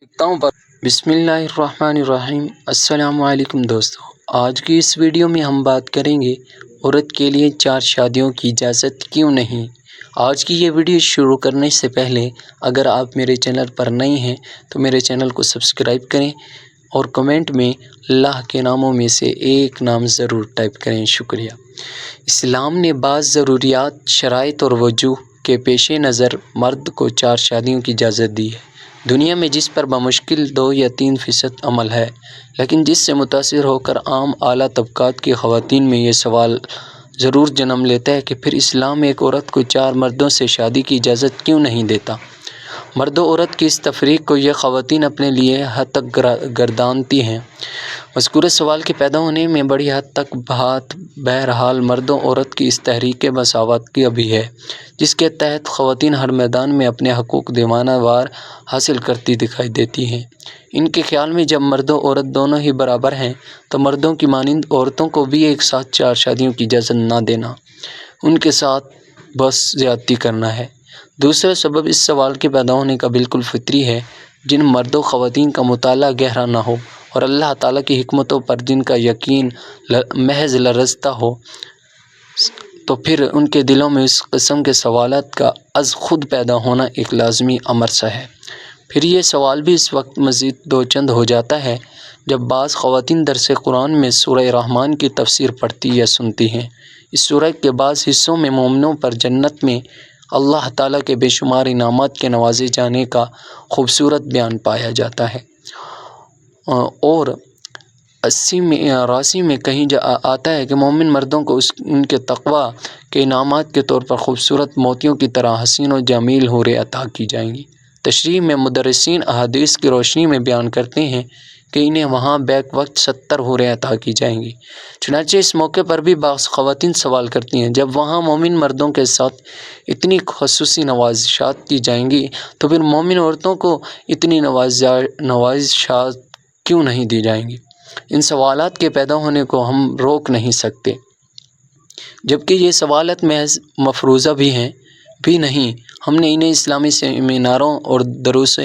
लिखता पर बिस्मिल्लाहिर्रहमानिर्रहीम। अस्सलाम वालेकुम दोस्तों, आज की इस वीडियो में हम बात करेंगे औरत के लिए 4 शादियों की इजाज़त क्यों नहीं। आज की ये वीडियो शुरू करने से पहले अगर आप मेरे चैनल पर नए हैं तो मेरे चैनल को सब्सक्राइब करें और कमेंट में अल्लाह के नामों में से एक नाम ज़रूर टाइप करें, शुक्रिया। इस्लाम ने बाज़ ज़रूरियात, शराइत और वजूह के पेश नज़र मर्द को 4 शादियों की इजाज़त दी है। दुनिया में जिस पर बमुश्किल 2 या 3% अमल है, लेकिन जिससे मुतासिर होकर आम आला तबकात की ख़वातीन में ये सवाल ज़रूर जन्म लेता है कि फिर इस्लाम एक औरत को 4 मर्दों से शादी की इजाज़त क्यों नहीं देता। मर्द और औरत की इस तफरीक को ये ख़वातीन अपने लिए हद तक गर्दानती हैं। मज़कूर सवाल के पैदा होने में बड़ी हद तक बात बहरहाल मर्दों औरत की इस तहरीक मसावत की भी है, जिसके तहत ख़वातीन हर मैदान में अपने हकूक़ दीवाना वार हासिल करती दिखाई देती हैं। इनके ख़्याल में जब मर्दों औरत दोनों ही बराबर हैं तो मर्दों की मानिंद औरतों को भी एक साथ 4 शादियों की इजाज़त ना देना उनके साथ बस ज़्यादती करना है। दूसरा सबब इस सवाल के पैदा होने का बिल्कुल फितरी है। जिन मर्दों ख़वातीन का मुताला गहरा ना हो और अल्लाह ताला की हिकमतों पर जिनका यकीन महज लरज़ता हो, तो फिर उनके दिलों में इस किस्म के सवालात का अज़ ख़ुद पैदा होना एक लाज़मी अमर सा है। फिर ये सवाल भी इस वक्त मज़ीद दोचंद हो जाता है जब बाज़ ख़वातीन दरस कुरान में सूरह रहमान की तफसीर पढ़ती या सुनती हैं। इस सूरह के बाज़ हिस्सों में मोमिनों पर जन्नत में अल्लाह ताला के बेशुमार इनामात के नवाजे जाने का खूबसूरत बयान पाया जाता है और 80 में कहीं आता है कि मोमिन मर्दों को उनके तक़वा के इनामात के तौर पर खूबसूरत मोतियों की तरह हसीन व जमील हूरें अता की जाएंगी। तशरीह में मुदर्रिसीन अहादीस की रोशनी में बयान करते हैं कि इन्हें वहाँ बैक वक्त 70 हूरें अता की जाएंगी। चुनांचे इस मौके पर भी बाज़ ख़वातीन सवाल करती हैं, जब वहाँ मोमिन मर्दों के साथ इतनी ख़ुसूसी नवाज़शात की जाएंगी तो फिर मोमिन औरतों को इतनी नवाज़शात क्यों नहीं दी जाएंगी। इन सवालात के पैदा होने को हम रोक नहीं सकते, जबकि ये सवालात महज मफरूज़ा भी नहीं। हमने इन्हें इस्लामी सेमिनारों और दरूस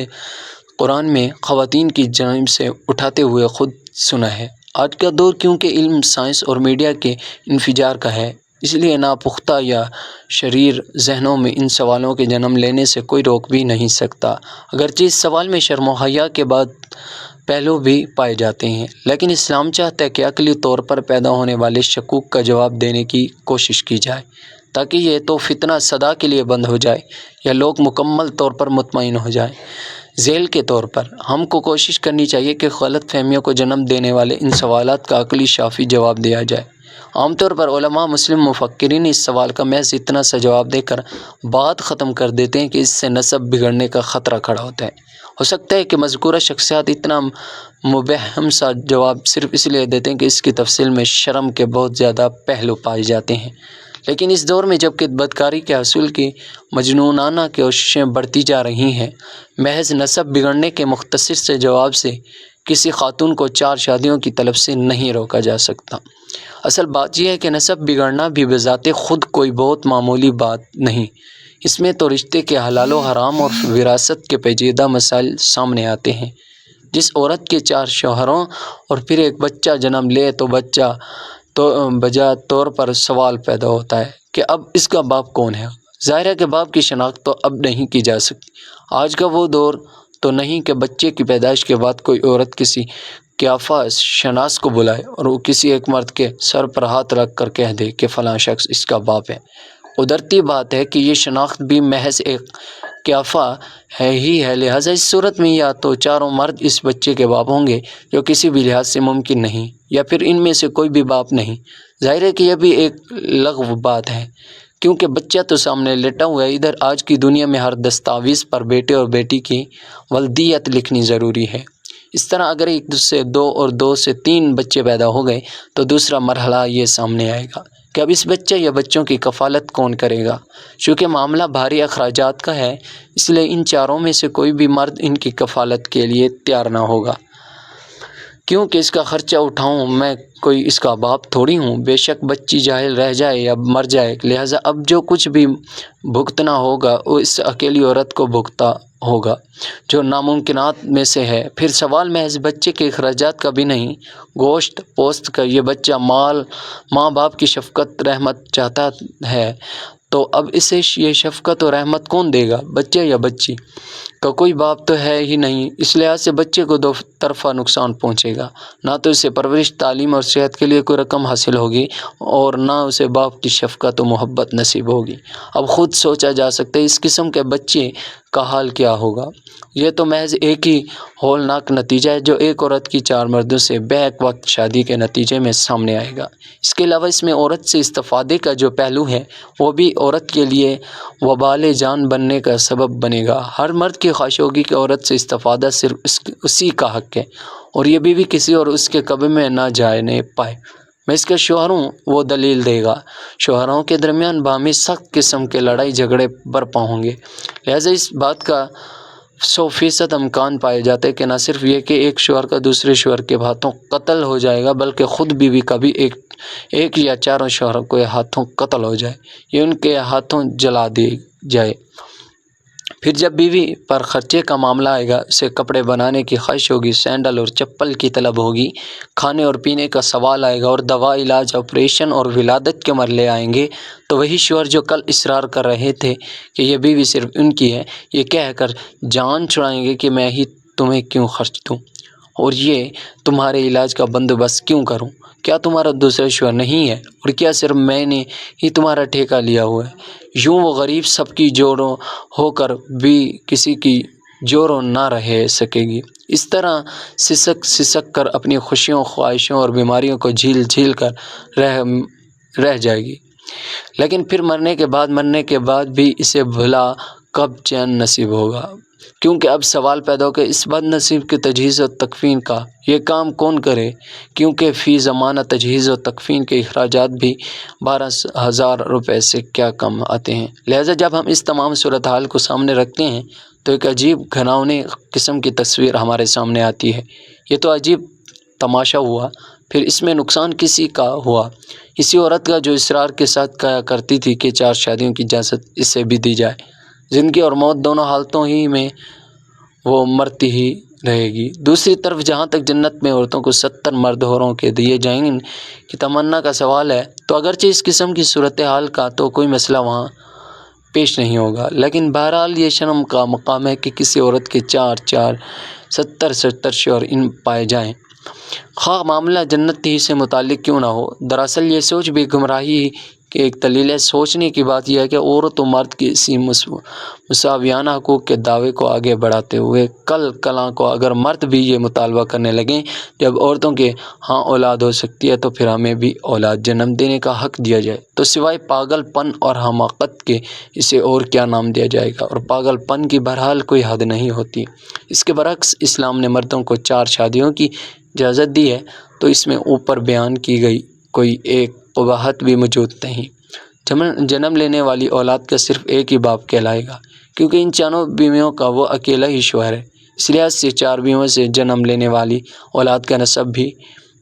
कुरान में ख़वातीन की जानिब से उठाते हुए ख़ुद सुना है। आज का दौर क्योंकि इल्म, साइंस और मीडिया के इंफिजार का है, इसलिए नापुख्ता या शरीर जहनों में इन सवालों के जन्म लेने से कोई रोक भी नहीं सकता। अगरचे इस सवाल में शर्म व हया के बाद पहलू भी पाए जाते हैं, लेकिन इस्लाम चाहता है कि अक़ली तौर पर पैदा होने वाले शकूक का जवाब देने की कोशिश की जाए, ताकि ये तो फितना सदा के लिए बंद हो जाए या लोग मुकम्मल तौर पर मुतमईन हो जाए। झेल के तौर पर हमको कोशिश करनी चाहिए कि गलत फहमियों को जन्म देने वाले इन सवालात का अक़ली शाफ़ी जवाब दिया जाए। आमतौर पर उलमा, मुस्लिम मुफक्किरीन इस सवाल का महज इतना सा जवाब देकर बात ख़त्म कर देते हैं कि इससे नसब बिगड़ने का ख़तरा खड़ा होता है। हो सकता है कि मज़कूरा शख्सियात इतना मुबहम सा जवाब सिर्फ़ इसलिए देते हैं कि इसकी तफसील में शर्म के बहुत ज़्यादा पहलू पाए जाते हैं। लेकिन इस दौर में जबकि बदकारी के हसूल की मजनूनाना कोशिशें बढ़ती जा रही हैं, महज नसब बिगड़ने के मुख्तसर से जवाब से किसी खातून को 4 शादियों की तलब से नहीं रोका जा सकता। असल बात यह है कि नसब बिगड़ना भी बज़ाते ख़ुद कोई बहुत मामूली बात नहीं। इसमें तो रिश्ते के हलाल व हराम और विरासत के पेचीदा मसाइल सामने आते हैं। जिस औरत के 4 शौहरों और फिर एक बच्चा जन्म ले तो बजा तौर पर सवाल पैदा होता है कि अब इसका बाप कौन है। ज़ाहिर है कि बाप की शनाख्त तो अब नहीं की जा सकती। आज का वो दौर तो नहीं कि बच्चे की पैदाइश के बाद कोई औरत किसी क्याफा शनास को बुलाए और वो किसी एक मर्द के सर पर हाथ रख कर कह दे कि फ़लाँ शख्स इसका बाप है। उधरती बात है कि ये शनाख्त भी महज एक क्याफा है। लिहाजा इस सूरत में या तो चारों मर्द इस बच्चे के बाप होंगे, जो किसी भी लिहाज से मुमकिन नहीं, या फिर इनमें से कोई भी बाप नहीं। ज़ाहिर है कि यह भी एक लग़व बात है, क्योंकि बच्चा तो सामने लेटा हुआ है। इधर आज की दुनिया में हर दस्तावेज़ पर बेटे और बेटी की वल्दियत लिखनी ज़रूरी है। इस तरह अगर 1 से 2 और 2 से 3 बच्चे पैदा हो गए तो दूसरा मरहला ये सामने आएगा कि अब इस बच्चे या बच्चों की कफ़ालत कौन करेगा। चूँकि मामला भारी अखराजात का है, इसलिए इन चारों में से कोई भी मर्द इनकी कफ़ालत के लिए तैयार ना होगा, क्योंकि इसका ख़र्चा उठाऊँ मैं, कोई इसका बाप थोड़ी हूँ। बेशक बच्ची जाहिल रह जाए या मर जाए, लिहाजा अब जो कुछ भी भुगतना होगा वो इस अकेली औरत को ہوگا جو ناممکنات میں سے ہے۔ پھر سوال محض بچے کے اخراجات کا بھی نہیں، گوشت پوست کا یہ بچہ ماں باپ کی شفقت رحمت چاہتا ہے تو اب اسے یہ شفقت و رحمت کون دے گا، بچہ یا بچی؟ کا کوئی باپ تو ہے ہی نہیں، اس لحاظ سے بچے کو دو طرفہ نقصان پہنچے گا، نہ تو اسے پرورش، تعلیم اور صحت کے لیے کوئی رقم حاصل ہوگی اور نہ اسے باپ کی شفقت و محبت نصیب ہوگی۔ اب خود سوچا جا سکتا ہے اس قسم کے بچے کا حال کیا ہوگا۔ یہ تو محض ایک ہی ہولناک نتیجہ ہے جو ایک عورت کی 4 مردوں سے بیک وقت شادی کے نتیجے میں سامنے آئے گا۔ اس کے علاوہ اس میں عورت سے استفادے کا جو پہلو ہے وہ بھی عورت کے لیے وبال جان بننے کا سبب بنے گا۔ ہر مرد کی خواہش ہوگی کہ عورت سے استفادہ صرف اسی کا حق ہے اور یہ بھی کسی اور اس کے قبضے میں نہ جانے پائے۔ میں اس کا شوہر ہوں، وہ دلیل دے گا۔ شوہروں کے درمیان باہمی سخت قسم کے لڑائی جھگڑے برپا ہوں گے، لہٰذا اس بات کا 100% امکان پایا جاتا ہے کہ نہ صرف یہ کہ ایک شوہر کا دوسرے شوہر کے ہاتھوں قتل ہو جائے گا بلکہ خود بیوی کا بھی ایک یا چاروں شوہروں کے ہاتھوں قتل ہو جائے، یہ ان کے ہاتھوں جلا دی جائے۔ پھر جب بیوی پر خرچے کا معاملہ آئے گا، اسے کپڑے بنانے کی خواہش ہوگی، سینڈل اور چپل کی طلب ہوگی، کھانے اور پینے کا سوال آئے گا اور دوا، علاج، آپریشن اور ولادت کے مرحلے آئیں گے تو وہی شوہر جو کل اصرار کر رہے تھے کہ یہ بیوی صرف ان کی ہے، یہ کہہ کر جان چھڑائیں گے کہ میں ہی تمہیں کیوں خرچ دوں اور یہ تمہارے علاج کا بندوبست کیوں کروں؟ کیا تمہارا دوسرا شوہر نہیں ہے اور کیا صرف میں نے ہی تمہارا ٹھیکہ لیا ہوا ہے؟ یوں وہ غریب سب کی جوڑوں ہو کر بھی کسی کی جوڑوں نہ رہ سکے گی، اس طرح سسک کر اپنی خوشیوں، خواہشوں اور بیماریوں کو جھیل کر رہ جائے گی، لیکن پھر مرنے کے بعد بھی اسے بھلا کب چین نصیب ہوگا؟ کیونکہ اب سوال پیدا ہو کہ اس بد نصیب کی تجہیز و تکفین کا یہ کام کون کرے، کیونکہ فی زمانہ تجہیز و تکفین کے اخراجات بھی 12,000 روپے سے کیا کم آتے ہیں۔ لہٰذا جب ہم اس تمام صورتحال کو سامنے رکھتے ہیں تو ایک عجیب گھناؤنی قسم کی تصویر ہمارے سامنے آتی ہے۔ یہ تو عجیب تماشا ہوا، پھر اس میں نقصان کسی کا ہوا؟ اسی عورت کا جو اصرار کے ساتھ کہا کرتی تھی کہ 4 شادیوں کی اجازت اسے بھی دی جائے، زندگی اور موت دونوں حالتوں ہی میں وہ مرتی ہی رہے گی۔ دوسری طرف جہاں تک جنت میں عورتوں کو 70 مرد حوروں کے دیے جائیں کی تمنا کا سوال ہے تو اگرچہ اس قسم کی صورتحال کا تو کوئی مسئلہ وہاں پیش نہیں ہوگا، لیکن بہرحال یہ شرم کا مقام ہے کہ کسی عورت کے 70 شوہر پائے جائیں، خواہ معاملہ جنت ہی سے متعلق کیوں نہ ہو۔ دراصل یہ سوچ بھی گمراہی کی ایک دلیل ہے۔ سوچنے کی بات یہ ہے کہ عورت و مرد کی اسی مساویانہ حقوق کے دعوے کو آگے بڑھاتے ہوئے کل کو اگر مرد بھی یہ مطالبہ کرنے لگیں جب عورتوں کے ہاں اولاد ہو سکتی ہے تو پھر ہمیں بھی اولاد جنم دینے کا حق دیا جائے، تو سوائے پاگل پن اور حماقت کے اسے اور کیا نام دیا جائے گا؟ اور پاگل پن کی بہرحال کوئی حد نہیں ہوتی۔ اس کے برعکس اسلام نے مردوں کو 4 شادیوں کی اجازت دی ہے تو اس میں اوپر بیان کی گئی کوئی ایک قباحت بھی موجود نہیں۔ جنم لینے والی اولاد کا صرف ایک ہی باپ کہلائے گا، کیونکہ ان 4 بیویوں کا وہ اکیلا ہی شوہر ہے، اس لحاظ سے 4 بیویوں سے جنم لینے والی اولاد کا نسب بھی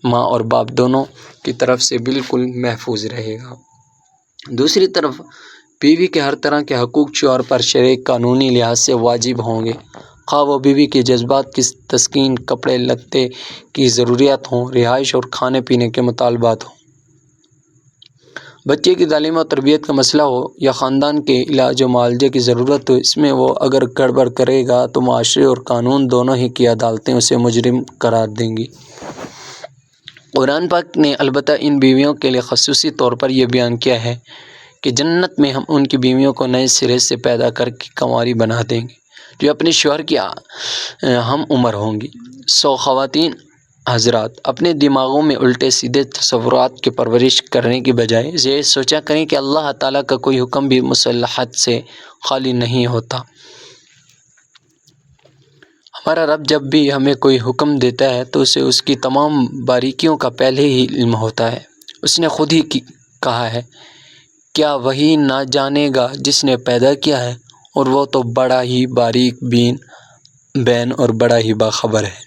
ماں اور باپ دونوں کی طرف سے بالکل محفوظ رہے گا۔ دوسری طرف بیوی کے ہر طرح کے حقوق شوہر پر شرعی قانونی لحاظ سے واجب ہوں گے، خواہ وہ بیوی کے جذبات کی تسکین، کپڑے لتے کی ضروریات ہوں، رہائش اور کھانے پینے کے مطالبات ہوں، بچے کی تعلیم و تربیت کا مسئلہ ہو یا خاندان کے علاج و معالجے کی ضرورت ہو۔ اس میں وہ اگر گڑبڑ کرے گا تو معاشرے اور قانون دونوں ہی کی عدالتیں اسے مجرم قرار دیں گی۔ قرآن پاک نے البتہ ان بیویوں کے لیے خصوصی طور پر یہ بیان کیا ہے کہ جنت میں ہم ان کی بیویوں کو نئے سرے سے پیدا کر کے کنواری بنا دیں گے جو اپنے شوہر کی ہم عمر ہوں گی۔ سو خواتین حضرات اپنے دماغوں میں الٹے سیدھے تصورات کی پرورش کرنے کی بجائے یہ سوچا کریں کہ اللہ تعالیٰ کا کوئی حکم بھی مصالحت سے خالی نہیں ہوتا۔ ہمارا رب جب بھی ہمیں کوئی حکم دیتا ہے تو اسے اس کی تمام باریکیوں کا پہلے ہی علم ہوتا ہے۔ اس نے خود ہی کہا ہے، کیا وہی نہ جانے گا جس نے پیدا کیا ہے، اور وہ تو بڑا ہی باریک بین اور بڑا ہی باخبر ہے۔